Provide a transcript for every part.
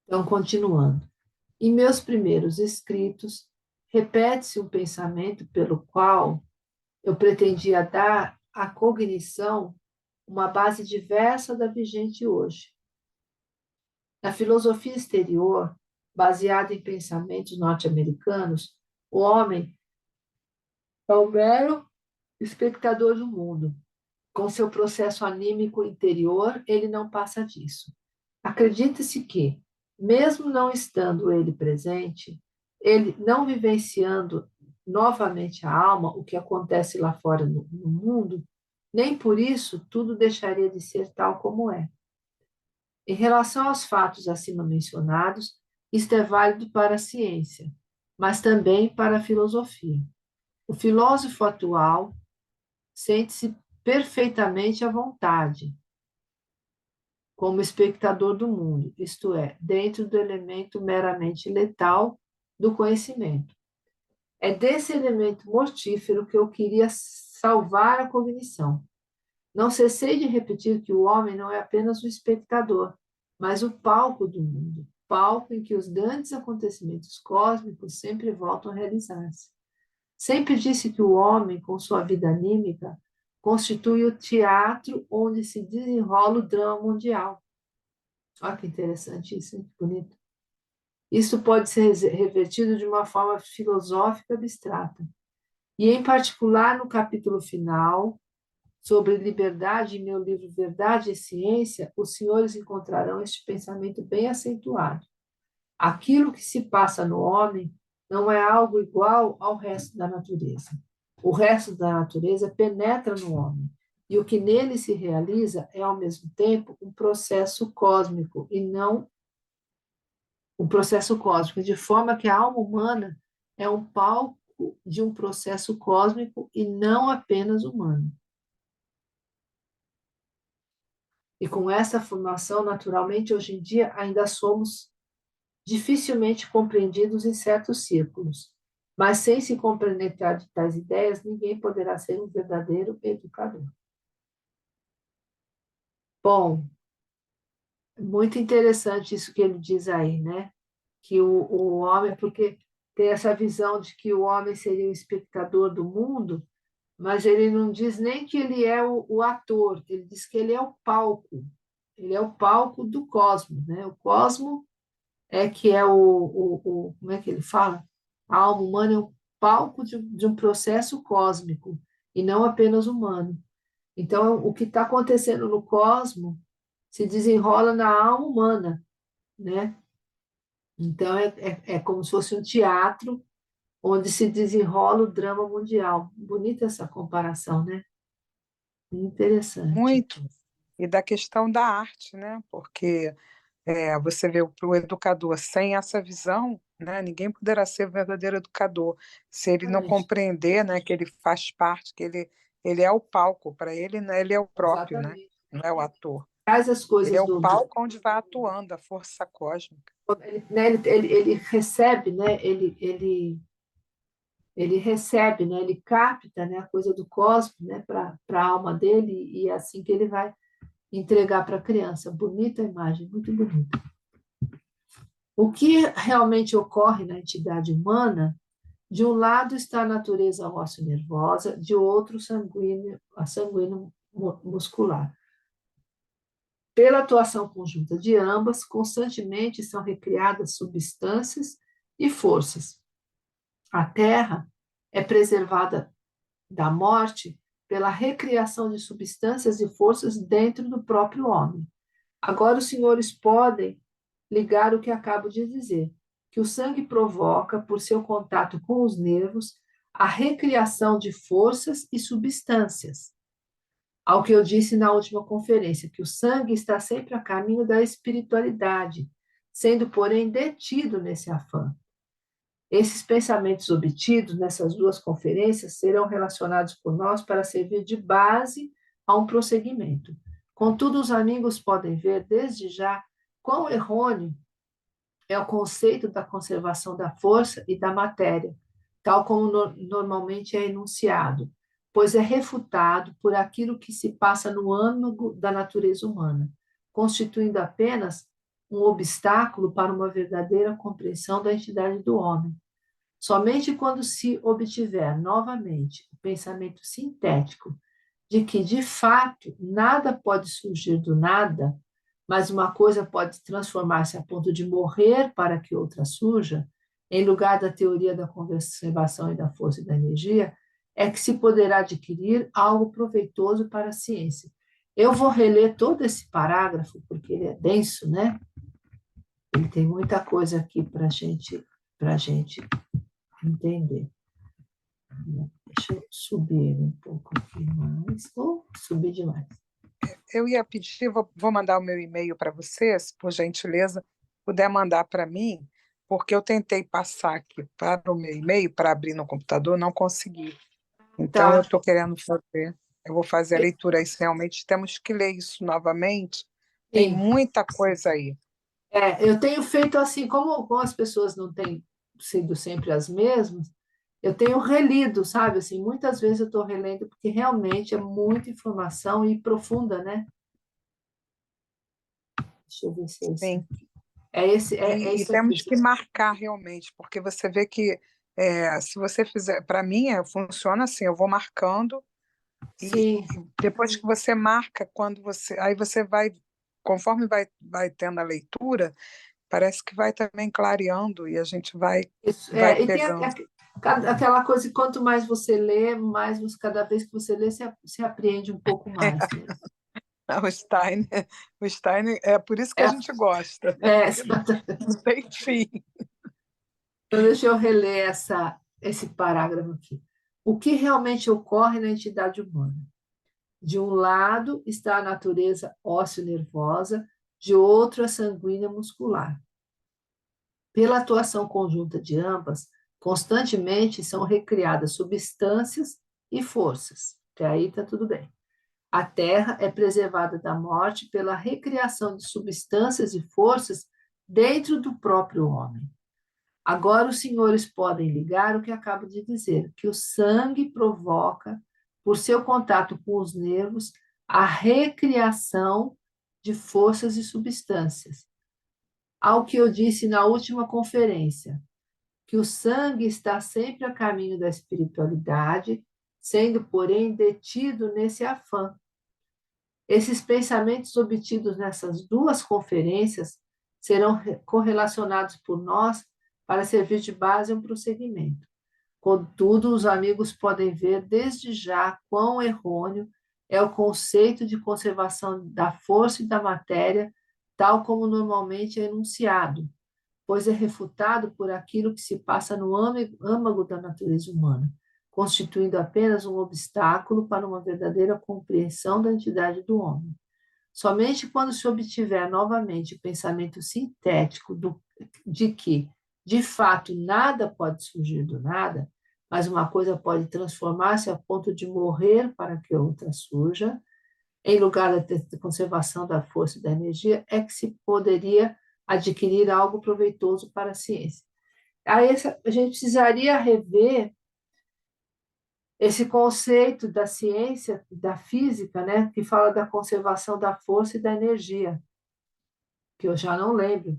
Então, continuando. Em meus primeiros escritos, repete-se um pensamento pelo qual eu pretendia dar à cognição uma base diversa da vigente hoje. Na filosofia exterior, baseada em pensamentos norte-americanos, o homem é o mero espectador do mundo. Com seu processo anímico interior, ele não passa disso. Acredita-se que, mesmo não estando ele presente, ele não vivenciando novamente a alma, o que acontece lá fora no mundo, nem por isso tudo deixaria de ser tal como é. Em relação aos fatos acima mencionados, isto é válido para a ciência, mas também para a filosofia. O filósofo atual sente-se perfeitamente à vontade como espectador do mundo, isto é, dentro do elemento meramente letal do conhecimento. É desse elemento mortífero que eu queria salvar a cognição. Não cessei de repetir que o homem não é apenas o espectador, mas o palco do mundo, palco em que os grandes acontecimentos cósmicos sempre voltam a realizar-se. Sempre disse que o homem, com sua vida anímica, constitui o teatro onde se desenrola o drama mundial. Olha que interessante isso, hein? Que bonito. Isso pode ser revertido de uma forma filosófica abstrata. E, em particular, no capítulo final, sobre liberdade, em meu livro Verdade e Ciência, os senhores encontrarão este pensamento bem acentuado. Aquilo que se passa no homem não é algo igual ao resto da natureza. O resto da natureza penetra no homem, e o que nele se realiza é, ao mesmo tempo, um processo cósmico, e não um processo cósmico, de forma que a alma humana é um palco de um processo cósmico e não apenas humano. E com essa formação, naturalmente, hoje em dia, ainda somos dificilmente compreendidos em certos círculos. Mas sem se compenetrar de tais ideias, ninguém poderá ser um verdadeiro educador. Bom, muito interessante isso que ele diz aí, né? Que o homem, porque tem essa visão de que o homem seria o espectador do mundo, mas ele não diz nem que ele é o ator, ele diz que ele é o palco. Ele é o palco do cosmos, né? O cosmo é que é como é que ele fala? A alma humana é o palco de um processo cósmico e não apenas humano. Então, o que está acontecendo no cosmos se desenrola na alma humana, né? Então, é como se fosse um teatro onde se desenrola o drama mundial. Bonita essa comparação, né? Interessante. Muito. E da questão da arte, né? Porque você vê para o educador sem essa visão, né? Ninguém poderá ser um verdadeiro educador se ele não Exatamente. compreender, né? Que ele faz parte, que ele é o palco, para ele, né? Ele é o próprio, né? Exatamente. Não é o ator. Traz as Ele é coisas o palco onde vai atuando a força cósmica. ele, né, ele recebe, né? Ele recebe, né? Ele capta, né? A coisa do cosmos, né? Para a alma dele e é assim que ele vai entregar para a criança. Bonita a imagem, muito bonita. O que realmente ocorre na entidade humana? De um lado está a natureza ósseo-nervosa, de outro a sanguíneo muscular. Pela atuação conjunta de ambas, constantemente são recriadas substâncias e forças. A Terra é preservada da morte pela recriação de substâncias e forças dentro do próprio homem. Agora, os senhores podem ligar o que acabo de dizer, que o sangue provoca, por seu contato com os nervos, a recriação de forças e substâncias. Ao que eu disse na última conferência, que o sangue está sempre a caminho da espiritualidade, sendo, porém, detido nesse afã. Esses pensamentos obtidos nessas duas conferências serão relacionados por nós para servir de base a um prosseguimento. Contudo, os amigos podem ver desde já quão errôneo é o conceito da conservação da força e da matéria, tal como normalmente é enunciado, pois é refutado por aquilo que se passa no âmago da natureza humana, constituindo apenas um obstáculo para uma verdadeira compreensão da entidade do homem. Somente quando se obtiver novamente o pensamento sintético de que, de fato, nada pode surgir do nada, mas uma coisa pode transformar-se a ponto de morrer para que outra surja, em lugar da teoria da conservação e da força e da energia, é que se poderá adquirir algo proveitoso para a ciência. Eu vou reler todo esse parágrafo, porque ele é denso, né? Ele tem muita coisa aqui para gente entender. Deixa eu subir ele um pouco aqui mais. Ou subir demais. Eu ia pedir, vou mandar o meu e-mail para você, se por gentileza puder mandar para mim, porque eu tentei passar aqui para o meu e-mail para abrir no computador, não consegui. Então eu Tá. estou querendo fazer, eu vou fazer a leitura, isso realmente temos que ler isso novamente. Tem Sim. muita coisa aí. Eu tenho feito assim, como as pessoas não têm sido sempre as mesmas, eu tenho relido, sabe? Assim, muitas vezes eu estou relendo, porque realmente é muita informação e profunda, né? Deixa eu ver se é esse. Sim. É E esse aqui. temos que marcar realmente, porque você vê que se você fizer, para mim, funciona assim, eu vou marcando Sim, e depois que você marca, quando aí você vai, conforme vai tendo a leitura, parece que vai também clareando e a gente isso. vai E tem pegando. aquela coisa que quanto mais você lê, mais você, cada vez que você lê, você apreende um pouco mais, né? O Steiner, é por isso que É, a gente gosta, né? é, Porque não tem fim. então, deixa eu reler esse parágrafo aqui. O que realmente ocorre na entidade humana? De um lado está a natureza ósseo-nervosa, de outro a sanguínea muscular. Pela atuação conjunta de ambas, constantemente são recriadas substâncias e forças. Até aí está tudo bem. A Terra é preservada da morte pela recriação de substâncias e forças dentro do próprio homem. Agora os senhores podem ligar o que acabo de dizer, que o sangue provoca, por seu contato com os nervos, a recriação de forças e substâncias. Ao que eu disse na última conferência, que o sangue está sempre a caminho da espiritualidade, sendo, porém, detido nesse afã. Esses pensamentos obtidos nessas duas conferências serão correlacionados por nós para servir de base a um prosseguimento. Contudo, os amigos podem ver desde já quão errôneo é o conceito de conservação da força e da matéria, tal como normalmente é enunciado, pois é refutado por aquilo que se passa no âmago da natureza humana, constituindo apenas um obstáculo para uma verdadeira compreensão da entidade do homem. Somente quando se obtiver novamente o pensamento sintético de que, de fato, nada pode surgir do nada, mas uma coisa pode transformar-se a ponto de morrer para que outra surja, em lugar da conservação da força e da energia, é que se poderia adquirir algo proveitoso para a ciência. Aí a gente precisaria rever esse conceito da ciência, da física, né, que fala da conservação da força e da energia, que eu já não lembro.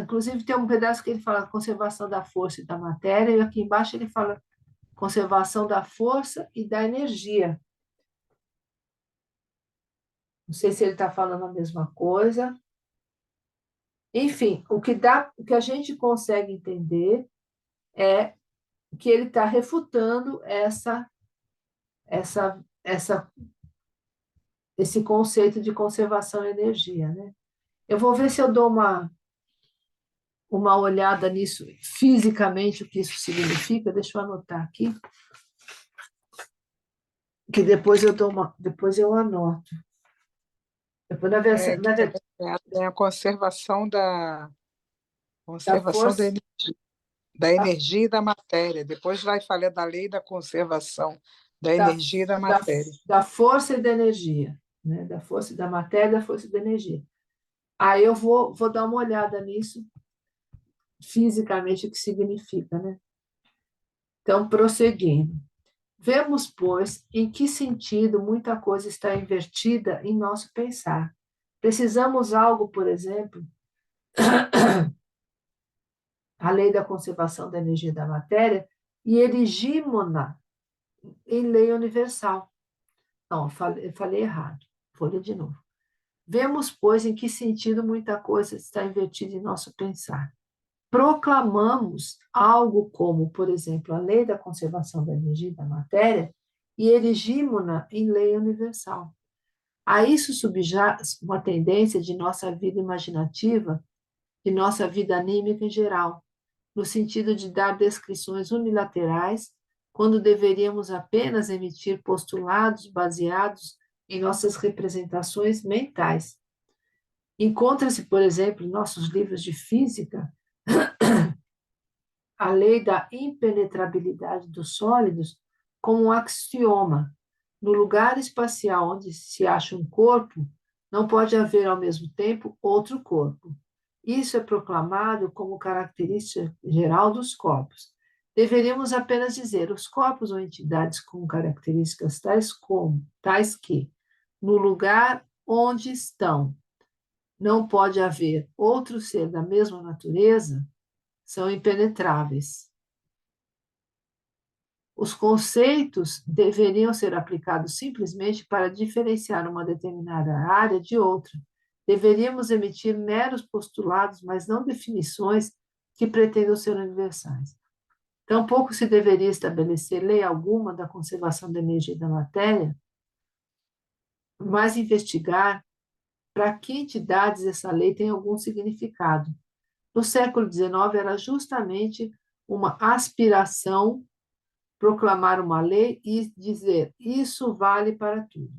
Inclusive, tem um pedaço que ele fala conservação da força e da matéria, e aqui embaixo ele fala conservação da força e da energia. Não sei se ele está falando a mesma coisa. Enfim, o que a gente consegue entender é que ele está refutando essa, esse conceito de conservação e energia, né? Eu vou ver se eu dou uma olhada nisso, fisicamente, o que isso significa. Deixa eu anotar aqui, que depois eu anoto. Depois, Que também tem a da conservação força, da da, energia e da matéria. Depois vai falar da lei da conservação da da, energia e da da, matéria. da força e da energia, né? Da força e da matéria, da força e da energia. Aí eu vou dar uma olhada nisso, fisicamente, o que significa, né? Então, prosseguindo. Vemos, pois, em que sentido muita coisa está invertida em nosso pensar. Precisamos algo, por exemplo, a lei da conservação da energia da matéria, e erigimos-na em lei universal. Não, eu falei errado. Vou ler de novo. Vemos, pois, em que sentido muita coisa está invertida em nosso pensar. Proclamamos algo como, por exemplo, a lei da conservação da energia e da matéria e erigimos-na em lei universal. A isso subjaz uma tendência de nossa vida imaginativa, de nossa vida anímica em geral, no sentido de dar descrições unilaterais, quando deveríamos apenas emitir postulados baseados em nossas representações mentais. Encontra-se, por exemplo, em nossos livros de física, a lei da impenetrabilidade dos sólidos como um axioma. No lugar espacial onde se acha um corpo, não pode haver ao mesmo tempo outro corpo. Isso é proclamado como característica geral dos corpos. Deveríamos apenas dizer os corpos ou entidades com características tais que, no lugar onde estão, não pode haver outro ser da mesma natureza, são impenetráveis. Os conceitos deveriam ser aplicados simplesmente para diferenciar uma determinada área de outra. Deveríamos emitir meros postulados, mas não definições que pretendam ser universais. Tampouco se deveria estabelecer lei alguma da conservação da energia e da matéria, mas investigar para que entidades essa lei tem algum significado. No século XIX, era justamente uma aspiração proclamar uma lei e dizer isso vale para tudo,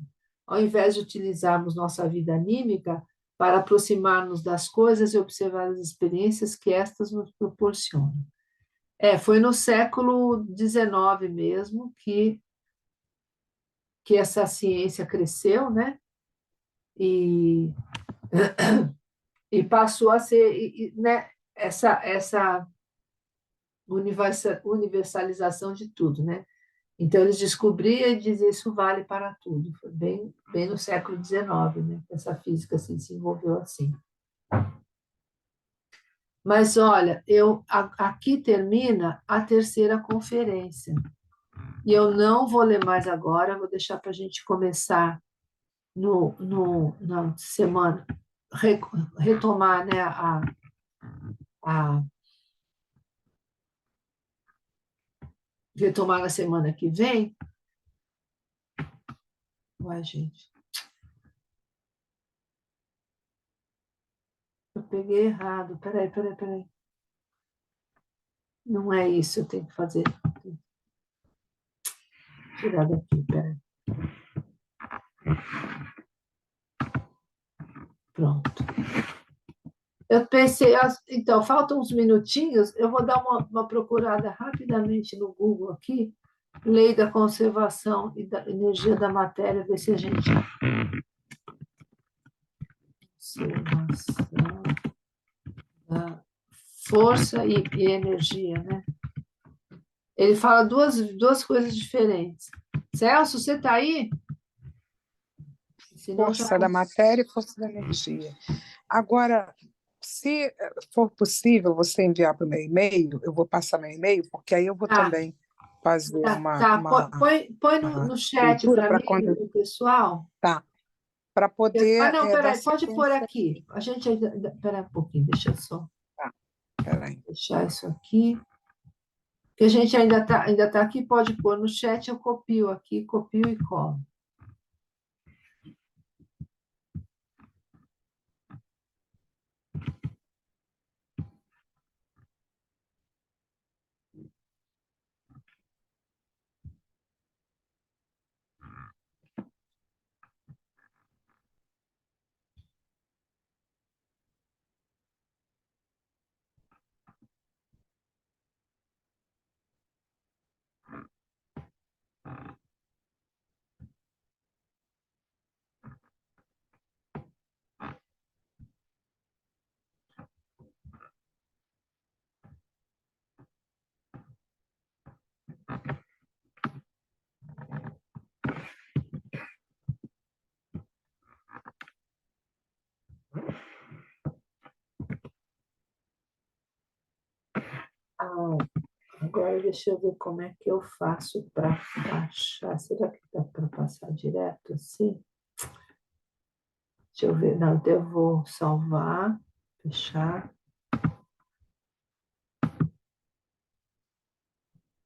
ao invés de utilizarmos nossa vida anímica para aproximar-nos das coisas e observar as experiências que estas nos proporcionam. Foi no século XIX mesmo que essa ciência cresceu, né? E, e passou a ser, né? Essa universalização de tudo, né? Então, eles descobriam e diziam isso vale para tudo. Foi bem no século XIX, né? Essa física se desenvolveu assim. Mas, olha, aqui termina a terceira conferência. E eu não vou ler mais agora, vou deixar para a gente começar na semana, retomar, né, a retomar na semana que vem. Uai, gente. Eu peguei errado. Peraí. Não é isso, eu tenho que fazer. Tirar daqui, peraí. Pronto. Eu pensei, então, faltam uns minutinhos, eu vou dar uma procurada rapidamente no Google aqui, Lei da Conservação e da Energia da Matéria, ver se a gente. Conservação da força e energia, né? Ele fala duas coisas diferentes. Celso, você está aí? Senão Força da matéria e força da energia. Agora, se for possível você enviar para o meu e-mail, eu vou passar meu e-mail, porque aí eu vou também fazer uma Põe no chat leitura para para mim, quando. o pessoal. Tá, para poder Não, dar peraí, pode pôr sequência. aqui. A gente ainda. Peraí um pouquinho, deixa eu só Tá, peraí. deixar isso aqui. Que a gente ainda tá aqui, pode pôr no chat, eu copio aqui, copio e colo. Agora deixa eu ver como é que eu faço para baixar. Será que dá para passar direto assim? Deixa eu ver. Não, então eu vou salvar, fechar.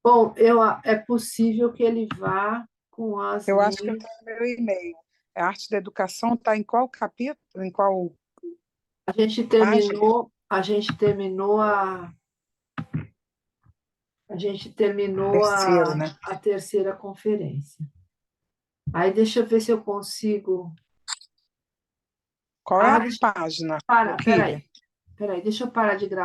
Bom, é possível que ele vá com as Eu acho que linhas. está no meu e-mail. A arte da educação está em qual capítulo? Em qual A gente página? terminou, a gente terminou a gente terminou Terceiro, né? a terceira conferência. Aí deixa eu ver se eu consigo. Qual é Ah, a deixa, página, para, Kília? peraí, deixa eu parar de gravar.